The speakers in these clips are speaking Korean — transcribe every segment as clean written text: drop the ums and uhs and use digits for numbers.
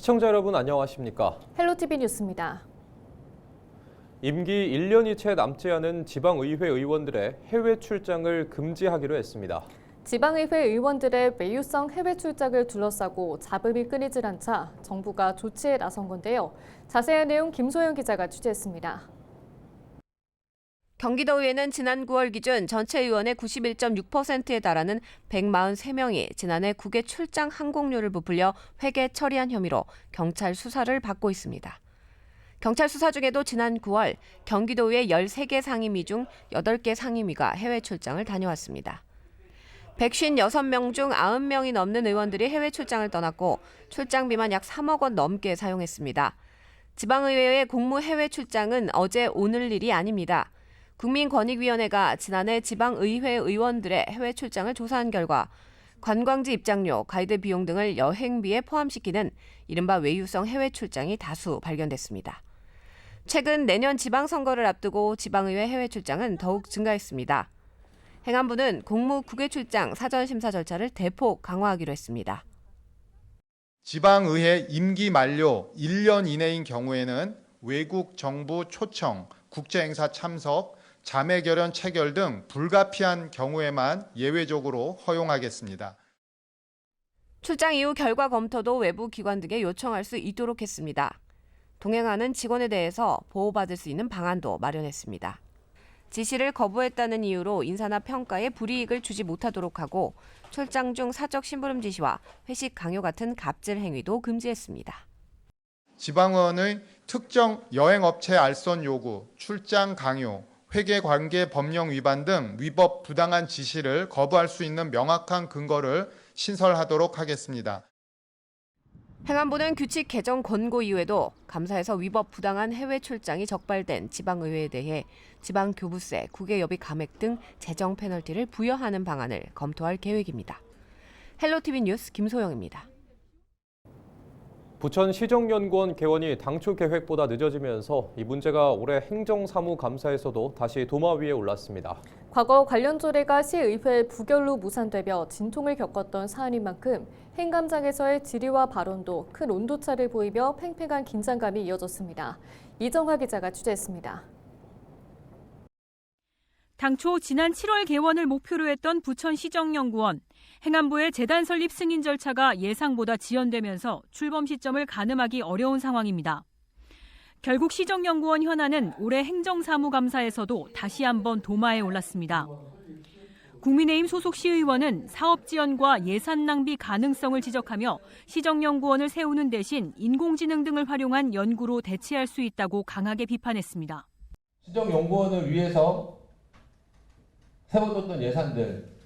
시청자 여러분 안녕하십니까? 헬로티비 뉴스입니다. 임기 1년이 채 남지 않은 지방의회 의원들의 해외 출장을 금지하기로 했습니다. 지방의회 의원들의 외유성 해외 출장을 둘러싸고 잡음이 끊이질 않자 정부가 조치에 나선 건데요. 자세한 내용 김소영 기자가 취재했습니다. 경기도의회는 지난 9월 기준 전체 의원의 91.6%에 달하는 143명이 지난해 국외 출장 항공료를 부풀려 회계 처리한 혐의로 경찰 수사를 받고 있습니다. 경찰 수사 중에도 지난 9월 경기도의회 13개 상임위 중 8개 상임위가 해외 출장을 다녀왔습니다. 156명 중 90명이 넘는 의원들이 해외 출장을 떠났고 출장비만 약 3억 원 넘게 사용했습니다. 지방의회의 공무 해외 출장은 어제 오늘 일이 아닙니다. 국민권익위원회가 지난해 지방의회 의원들의 해외 출장을 조사한 결과 관광지 입장료, 가이드 비용 등을 여행비에 포함시키는 이른바 외유성 해외 출장이 다수 발견됐습니다. 최근 내년 지방선거를 앞두고 지방의회 해외 출장은 더욱 증가했습니다. 행안부는 공무 국외 출장 사전 심사 절차를 대폭 강화하기로 했습니다. 지방의회 임기 만료 1년 이내인 경우에는 외국 정부 초청, 국제행사 참석, 자매결연 체결 등 불가피한 경우에만 예외적으로 허용하겠습니다. 출장 이후 결과 검토도 외부 기관 등에 요청할 수 있도록 했습니다. 동행하는 직원에 대해서 보호받을 수 있는 방안도 마련했습니다. 지시를 거부했다는 이유로 인사나 평가에 불이익을 주지 못하도록 하고 출장 중 사적 심부름 지시와 회식 강요 같은 갑질 행위도 금지했습니다. 지방의원의 특정 여행업체 알선 요구, 출장 강요, 회계관계 법령 위반 등 위법 부당한 지시를 거부할 수 있는 명확한 근거를 신설하도록 하겠습니다. 행안부는 규칙 개정 권고 이후에도 감사에서 위법 부당한 해외 출장이 적발된 지방의회에 대해 지방교부세, 국외여비 감액 등 재정 페널티를 부여하는 방안을 검토할 계획입니다. 헬로티비 뉴스 김소영입니다. 부천 시정연구원 개원이 당초 계획보다 늦어지면서 이 문제가 올해 행정사무감사에서도 다시 도마 위에 올랐습니다. 과거 관련 조례가 시의회 부결로 무산되며 진통을 겪었던 사안인 만큼 행감장에서의 질의와 발언도 큰 온도차를 보이며 팽팽한 긴장감이 이어졌습니다. 이정화 기자가 취재했습니다. 당초 지난 7월 개원을 목표로 했던 부천시정연구원. 행안부의 재단 설립 승인 절차가 예상보다 지연되면서 출범 시점을 가늠하기 어려운 상황입니다. 결국 시정연구원 현안은 올해 행정사무감사에서도 다시 한번 도마에 올랐습니다. 국민의힘 소속 시의원은 사업 지연과 예산 낭비 가능성을 지적하며 시정연구원을 세우는 대신 인공지능 등을 활용한 연구로 대체할 수 있다고 강하게 비판했습니다. 시정연구원을 위해서 세워뒀던 예산들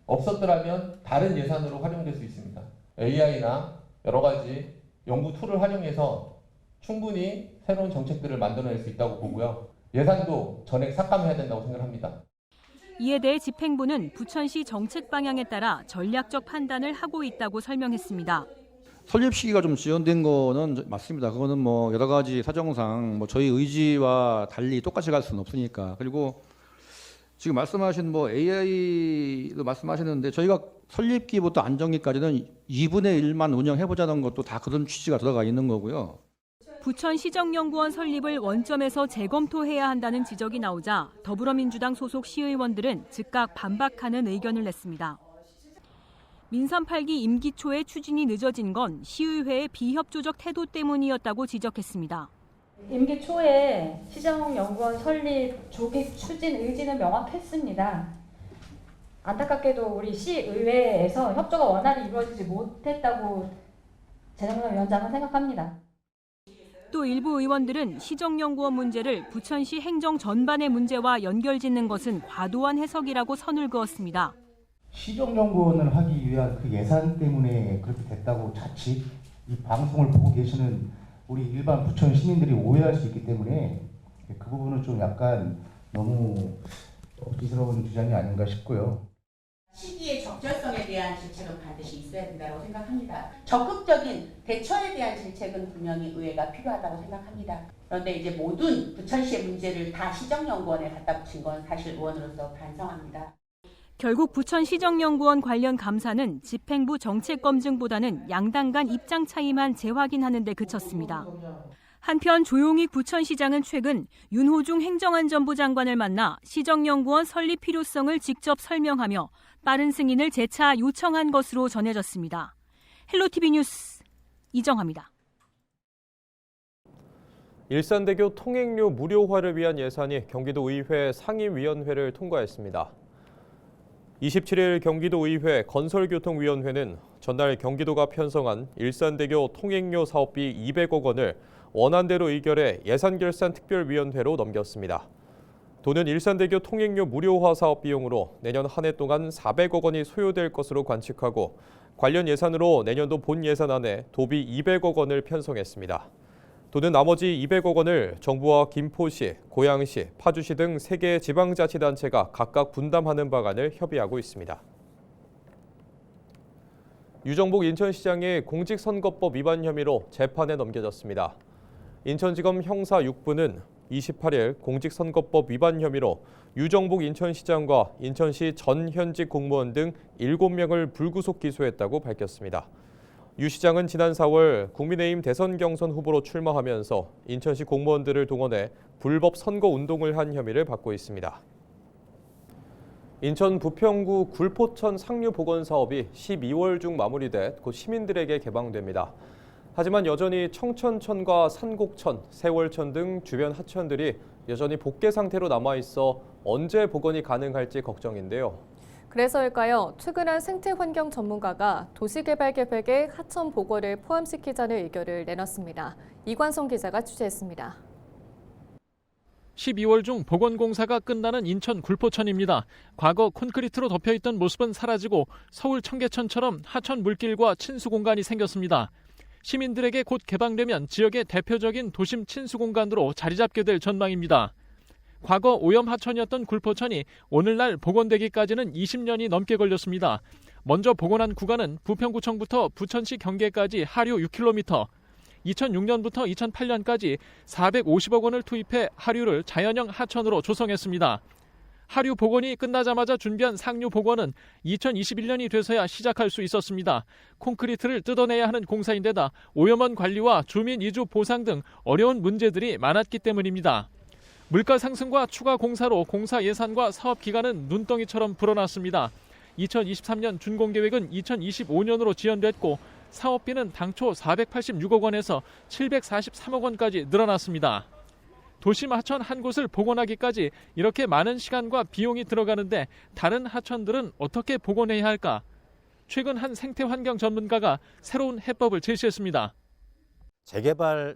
없었더라면 다른 예산으로 활용될 수 있습니다. AI나 여러 가지 연구 툴을 활용해서 충분히 새로운 정책들을 만들어낼 수 있다고 보고요. 예산도 전액 삭감해야 된다고 생각합니다. 이에 대해 집행부는 부천시 정책 방향에 따라 전략적 판단을 하고 있다고 설명했습니다. 설립 시기가 좀 지연된 거는 맞습니다. 그거는 뭐 여러 가지 사정상 저희 의지와 달리 똑같이 갈 수는 없으니까. 그리고 지금 말씀하신 AI도 말씀하셨는데 저희가 설립기부터 안정기까지는 2분의 1만 운영해보자는 것도 다 그런 취지가 들어가 있는 거고요. 부천시정연구원 설립을 원점에서 재검토해야 한다는 지적이 나오자 더불어민주당 소속 시의원들은 즉각 반박하는 의견을 냈습니다. 민선 8기 임기 초에 추진이 늦어진 건 시의회의 비협조적 태도 때문이었다고 지적했습니다. 임기 초에 시정연구원 설립 조기 추진 의지는 명확했습니다. 안타깝게도 우리 시의회에서 협조가 원활히 이루어지지 못했다고 재정당 위원장은 생각합니다. 또 일부 의원들은 시정연구원 문제를 부천시 행정 전반의 문제와 연결짓는 것은 과도한 해석이라고 선을 그었습니다. 시정연구원을 하기 위한 그 예산 때문에 그렇게 됐다고 자칫 이 방송을 보고 계시는 우리 일반 부천 시민들이 오해할 수 있기 때문에 그 부분은 좀 약간 너무 억지스러운 주장이 아닌가 싶고요. 시기의 적절성에 대한 질책은 반드시 있어야 된다고 생각합니다. 적극적인 대처에 대한 질책은 분명히 의회가 필요하다고 생각합니다. 그런데 이제 모든 부천시의 문제를 다 시정연구원에 갖다 붙인 건 사실 의원으로서 반성합니다. 결국 부천시정연구원 관련 감사는 집행부 정책검증보다는 양당 간 입장 차이만 재확인하는 데 그쳤습니다. 한편 조용익 부천시장은 최근 윤호중 행정안전부 장관을 만나 시정연구원 설립 필요성을 직접 설명하며 빠른 승인을 재차 요청한 것으로 전해졌습니다. 헬로티비 뉴스 이정화입니다. 일산대교 통행료 무료화를 위한 예산이 경기도의회 상임위원회를 통과했습니다. 27일 경기도의회 건설교통위원회는 전날 경기도가 편성한 일산대교 통행료 사업비 200억 원을 원안대로 의결해 예산결산특별위원회로 넘겼습니다. 도는 일산대교 통행료 무료화 사업 비용으로 내년 한 해 동안 400억 원이 소요될 것으로 관측하고 관련 예산으로 내년도 본 예산안에 도비 200억 원을 편성했습니다. 도는 나머지 200억 원을 정부와 김포시, 고양시, 파주시 등 3개의 지방자치단체가 각각 분담하는 방안을 협의하고 있습니다. 유정복 인천시장이 공직선거법 위반 혐의로 재판에 넘겨졌습니다. 인천지검 형사 6부는 28일 공직선거법 위반 혐의로 유정복 인천시장과 인천시 전 현직 공무원 등 7명을 불구속 기소했다고 밝혔습니다. 유 시장은 지난 4월 국민의힘 대선 경선 후보로 출마하면서 인천시 공무원들을 동원해 불법 선거 운동을 한 혐의를 받고 있습니다. 인천 부평구 굴포천 상류 복원 사업이 12월 중 마무리돼 곧 시민들에게 개방됩니다. 하지만 여전히 청천천과 산곡천, 세월천 등 주변 하천들이 여전히 복개 상태로 남아있어 언제 복원이 가능할지 걱정인데요. 그래서일까요? 최근 한 생태환경 전문가가 도시개발계획에 하천 복원을 포함시키자는 의견을 내놨습니다. 이관성 기자가 취재했습니다. 12월 중 복원 공사가 끝나는 인천 굴포천입니다. 과거 콘크리트로 덮여있던 모습은 사라지고 서울 청계천처럼 하천 물길과 친수 공간이 생겼습니다. 시민들에게 곧 개방되면 지역의 대표적인 도심 친수 공간으로 자리 잡게 될 전망입니다. 과거 오염 하천이었던 굴포천이 오늘날 복원되기까지는 20년이 넘게 걸렸습니다. 먼저 복원한 구간은 부평구청부터 부천시 경계까지 하류 6km, 2006년부터 2008년까지 450억 원을 투입해 하류를 자연형 하천으로 조성했습니다. 하류 복원이 끝나자마자 준비한 상류 복원은 2021년이 돼서야 시작할 수 있었습니다. 콘크리트를 뜯어내야 하는 공사인데다 오염원 관리와 주민 이주 보상 등 어려운 문제들이 많았기 때문입니다. 물가 상승과 추가 공사로 공사 예산과 사업 기간은 눈덩이처럼 불어났습니다. 2023년 준공계획은 2025년으로 지연됐고 사업비는 당초 486억 원에서 743억 원까지 늘어났습니다. 도심 하천 한 곳을 복원하기까지 이렇게 많은 시간과 비용이 들어가는데 다른 하천들은 어떻게 복원해야 할까? 최근 한 생태환경 전문가가 새로운 해법을 제시했습니다. 재개발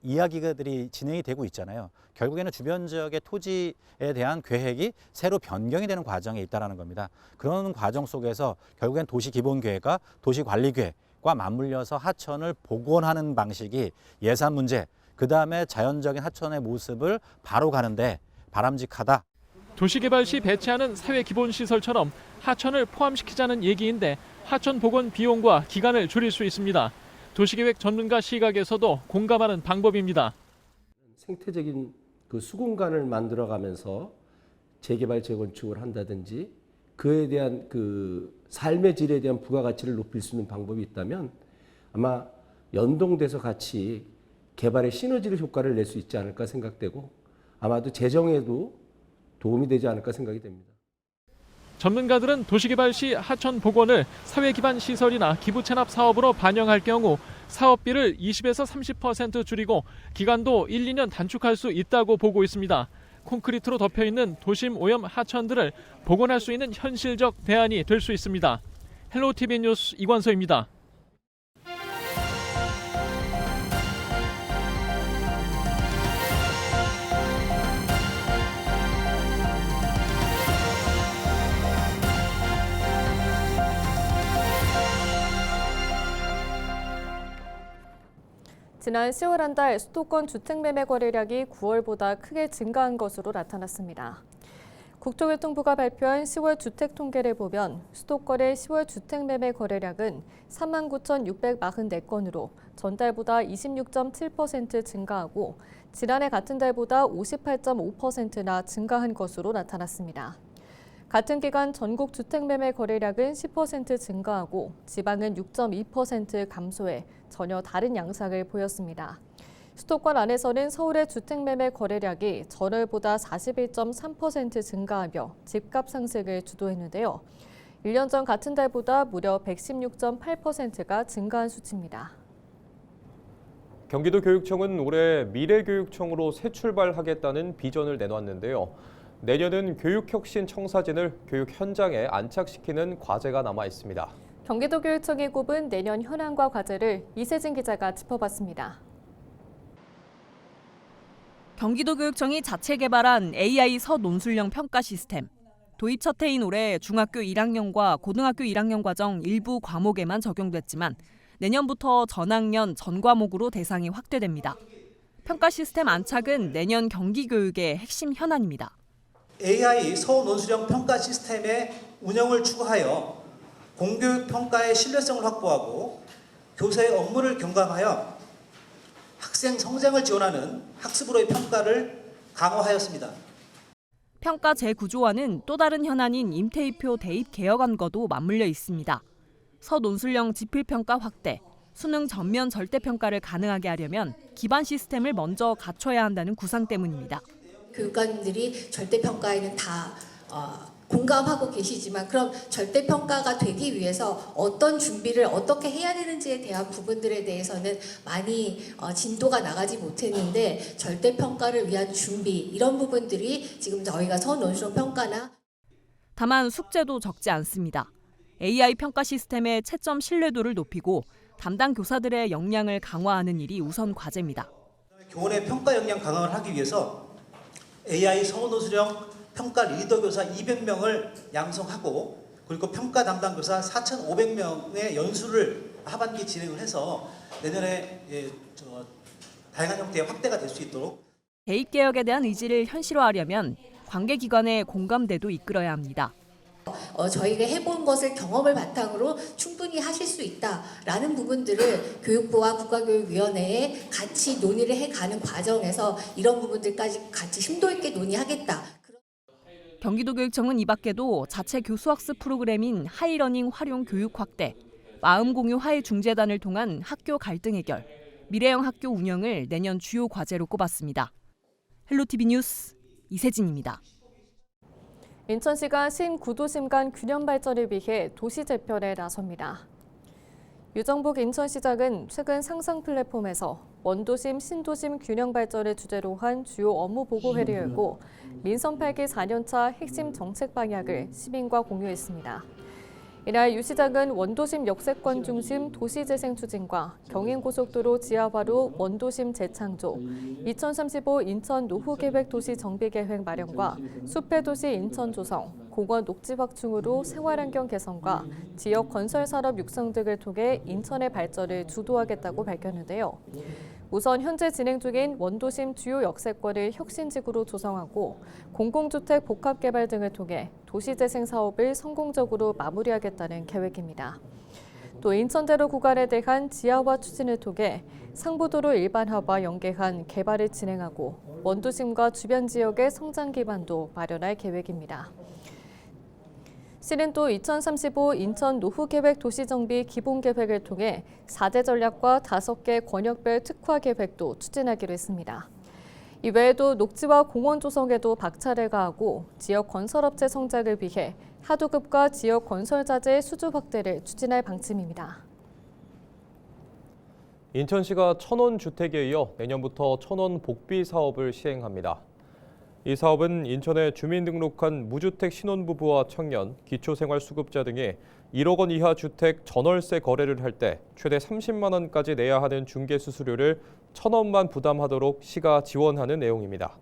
이야기들이 진행이 되고 있잖아요. 결국에는 주변 지역의 토지에 대한 계획이 새로 변경이 되는 과정에 있다는 겁니다. 그런 과정 속에서 결국엔 도시기본계획과 도시관리계획과 맞물려서 하천을 복원하는 방식이 예산 문제, 그다음에 자연적인 하천의 모습을 바로 가는데 바람직하다. 도시개발 시 배치하는 사회기본시설처럼 하천을 포함시키자는 얘기인데 하천 복원 비용과 기간을 줄일 수 있습니다. 도시계획 전문가 시각에서도 공감하는 방법입니다. 생태적인 그 수공간을 만들어가면서 재개발 재건축을 한다든지 그에 대한 그 삶의 질에 대한 부가가치를 높일 수 있는 방법이 있다면 아마 연동돼서 같이 개발의 시너지를 효과를 낼 수 있지 않을까 생각되고 아마도 재정에도 도움이 되지 않을까 생각이 됩니다. 전문가들은 도시개발 시 하천 복원을 사회기반 시설이나 기부 체납 사업으로 반영할 경우 사업비를 20에서 30% 줄이고 기간도 1, 2년 단축할 수 있다고 보고 있습니다. 콘크리트로 덮여있는 도심 오염 하천들을 복원할 수 있는 현실적 대안이 될 수 있습니다. 헬로티비 뉴스 이관서입니다. 지난 10월 한 달 수도권 주택매매 거래량이 9월보다 크게 증가한 것으로 나타났습니다. 국토교통부가 발표한 10월 주택 통계를 보면 수도권의 10월 주택매매 거래량은 39,644건으로 전달보다 26.7% 증가하고 지난해 같은 달보다 58.5%나 증가한 것으로 나타났습니다. 같은 기간 전국 주택 매매 거래량은 10% 증가하고 지방은 6.2% 감소해 전혀 다른 양상을 보였습니다. 수도권 안에서는 서울의 주택 매매 거래량이 전월보다 41.3% 증가하며 집값 상승을 주도했는데요. 1년 전 같은 달보다 무려 116.8%가 증가한 수치입니다. 경기도교육청은 올해 미래교육청으로 새 출발하겠다는 비전을 내놨는데요. 내년은 교육혁신 청사진을 교육 현장에 안착시키는 과제가 남아 있습니다. 경기도교육청이 꼽은 내년 현안과 과제를 이세진 기자가 짚어봤습니다. 경기도교육청이 자체 개발한 AI 서논술형 평가 시스템. 도입 첫 해인 올해 중학교 1학년과 고등학교 1학년 과정 일부 과목에만 적용됐지만 내년부터 전학년 전 과목으로 대상이 확대됩니다. 평가 시스템 안착은 내년 경기교육의 핵심 현안입니다. AI 서논술형 평가 시스템의 운영을 추구하여 공교육 평가의 신뢰성을 확보하고 교사의 업무를 경감하여 학생 성장을 지원하는 학습으로의 평가를 강화하였습니다. 평가 재구조화는 또 다른 현안인 임태희표 대입 개혁안과도 맞물려 있습니다. 서논술형 지필평가 확대, 수능 전면 절대평가를 가능하게 하려면 기반 시스템을 먼저 갖춰야 한다는 구상 때문입니다. 교육감들이 절대평가에는 다 공감하고 계시지만 그럼 절대평가가 되기 위해서 어떤 준비를 어떻게 해야 되는지에 대한 부분들에 대해서는 많이 진도가 나가지 못했는데 절대평가를 위한 준비 이런 부분들이 지금 저희가 서논술형 평가나 다만 숙제도 적지 않습니다. AI 평가 시스템의 채점 신뢰도를 높이고 담당 교사들의 역량을 강화하는 일이 우선 과제입니다. 교원의 평가 역량 강화를 하기 위해서 AI 서논술형 평가 리더 교사 200명을 양성하고 그리고 평가 담당 교사 4,500명의 연수를 하반기 진행을 해서 내년에 다양한 형태의 확대가 될 수 있도록 대입 개혁에 대한 의지를 현실화하려면 관계기관의 공감대도 이끌어야 합니다. 저희가 해본 것을 경험을 바탕으로 충분히 하실 수 있다라는 부분들을 교육부와 국가교육위원회에 같이 논의를 해가는 과정에서 이런 부분들까지 같이 심도 있게 논의하겠다. 경기도교육청은 이 밖에도 자체 교수학습 프로그램인 하이러닝 활용 교육 확대, 마음공유 화해중재단을 통한 학교 갈등 해결, 미래형 학교 운영을 내년 주요 과제로 꼽았습니다. 헬로티비 뉴스 이세진입니다. 인천시가 신구도심 간 균형 발전을 위해 도시 재편에 나섭니다. 유정복 인천시장은 최근 상상 플랫폼에서 원도심, 신도심 균형 발전을 주제로 한 주요 업무 보고회를 열고 민선 8기 4년차 핵심 정책 방향을 시민과 공유했습니다. 이날 유 시장은 원도심 역세권 중심 도시재생 추진과 경인고속도로 지하화로 원도심 재창조, 2035 인천 노후계획 도시 정비계획 마련과 숲의 도시 인천 조성, 공원 녹지 확충으로 생활환경 개선과 지역 건설 산업 육성 등을 통해 인천의 발전을 주도하겠다고 밝혔는데요. 우선 현재 진행 중인 원도심 주요 역세권을 혁신지구로 조성하고 공공주택 복합개발 등을 통해 도시재생 사업을 성공적으로 마무리하겠다는 계획입니다. 또 인천대로 구간에 대한 지하화 추진을 통해 상부도로 일반화와 연계한 개발을 진행하고 원도심과 주변 지역의 성장 기반도 마련할 계획입니다. 시는 또 2035 인천 노후계획 도시정비 기본계획을 통해 4대 전략과 5개 권역별 특화 계획도 추진하기로 했습니다. 이외에도 녹지와 공원 조성에도 박차를 가하고 지역 건설업체 성장을 위해 하도급과 지역 건설자재 수주 확대를 추진할 방침입니다. 인천시가 천원주택에 이어 내년부터 천원 복비 사업을 시행합니다. 이 사업은 인천에 주민등록한 무주택 신혼부부와 청년, 기초생활수급자 등이 1억 원 이하 주택 전월세 거래를 할 때 최대 30만 원까지 내야 하는 중개수수료를 1,000원만 부담하도록 시가 지원하는 내용입니다.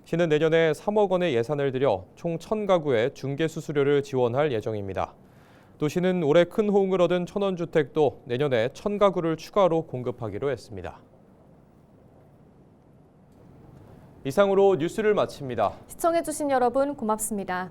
시는 내년에 3억 원의 예산을 들여 총 1,000가구의 중개수수료를 지원할 예정입니다. 또 시는 올해 큰 호응을 얻은 천원주택도 내년에 1,000가구를 추가로 공급하기로 했습니다. 이상으로 뉴스를 마칩니다. 시청해주신 여러분 고맙습니다.